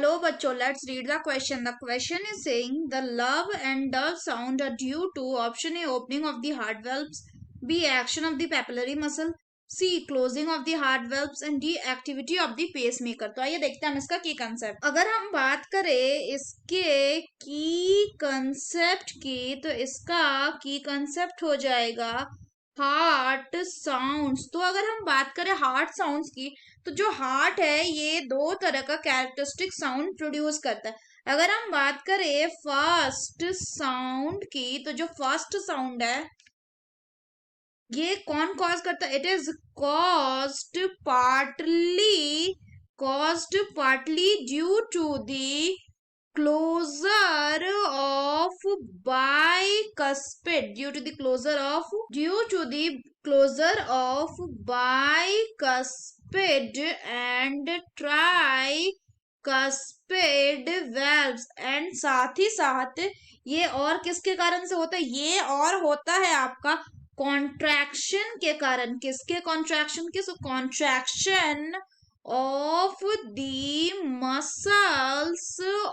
Hello bachcho, let's read the question. The question is saying the love and dove sound are due to option A opening of the heart valves, B action of the papillary muscle, C closing of the heart valves and D activity of the pacemaker. तो आइए देखते हैं हम इसका की concept. अगर हम बात करें इसके की कंसेप्ट की तो इसका की कंसेप्ट हो जाएगा हार्ट साउंड्स. तो अगर हम बात करें हार्ट साउंड्स की तो जो हार्ट है ये दो तरह का कैरेक्टरिस्टिक साउंड प्रोड्यूस करता है. अगर हम बात करें फर्स्ट साउंड की तो जो फर्स्ट साउंड है ये कौन कॉज करता है? It is caused partly due to the closure of bicuspid due to the closure of bicuspid and tricuspid valves. And साथ ही साथ ये और किसके कारण से होता है? ये और होता है आपका कॉन्ट्रैक्शन के कारण. किसके कॉन्ट्रैक्शन के? सो contraction of the muscles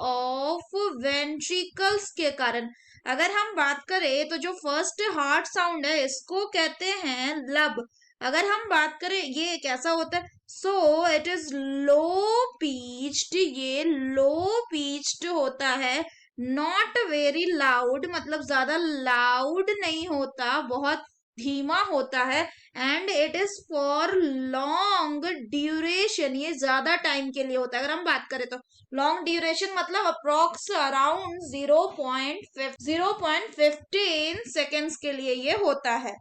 of ventricles के कारण. अगर हम बात करें तो जो फर्स्ट हार्ट साउंड है इसको कहते हैं लब. अगर हम बात करें ये कैसा होता है? So it is low pitched. ये लो पीच्ड होता है, नॉट वेरी लाउड, मतलब ज्यादा लाउड नहीं होता, बहुत धीमा होता है. And it is for long duration. ये ज्यादा टाइम के लिए होता है. अगर हम बात करें तो लॉन्ग ड्यूरेशन मतलब अप्रोक्स अराउंड 0.15 सेकेंड्स के लिए ये होता है.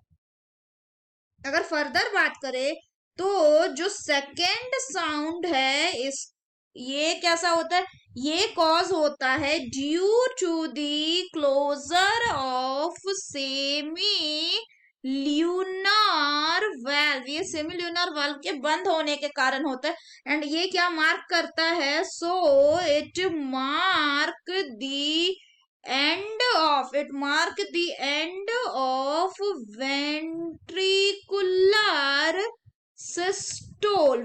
अगर फर्दर बात करें तो जो सेकेंड साउंड है इस ये कैसा होता है? ये कॉज होता है due to the closure of semi lunar valve. ये सेमी ल्यूनर वाल्व के बंद होने के कारण होता है. एंड ये क्या मार्क करता है? So it mark the end of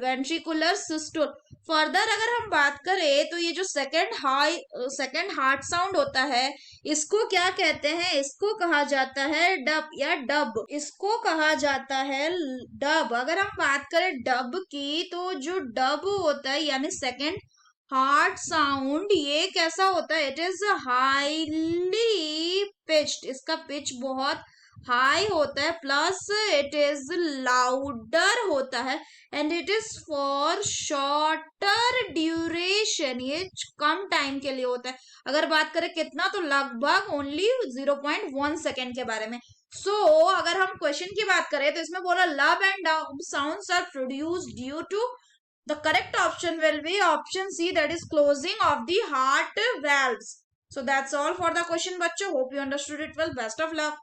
ventricular systole. Further अगर हम बात करें तो ये जो सेकेंड हार्ट साउंड होता है इसको क्या कहते हैं? इसको कहा जाता है डब या डब. इसको कहा जाता है डब. अगर हम बात करें डब की तो जो डब होता है यानी सेकेंड हार्ट साउंड ये कैसा होता है? It is highly pitched. इसका पिच बहुत हाई होता है, प्लस इट इज लाउडर होता है and it is for shorter duration. ये कम टाइम के लिए होता है. अगर बात करें कितना तो लगभग ओनली 0.1 सेकेंड के बारे में. अगर हम क्वेश्चन की बात करें तो इसमें बोला lub and dub sounds are produced due to. The correct option will be option C, that is closing of the heart valves. So that's all for the question, bachcho. Hope you understood it well. Best of luck.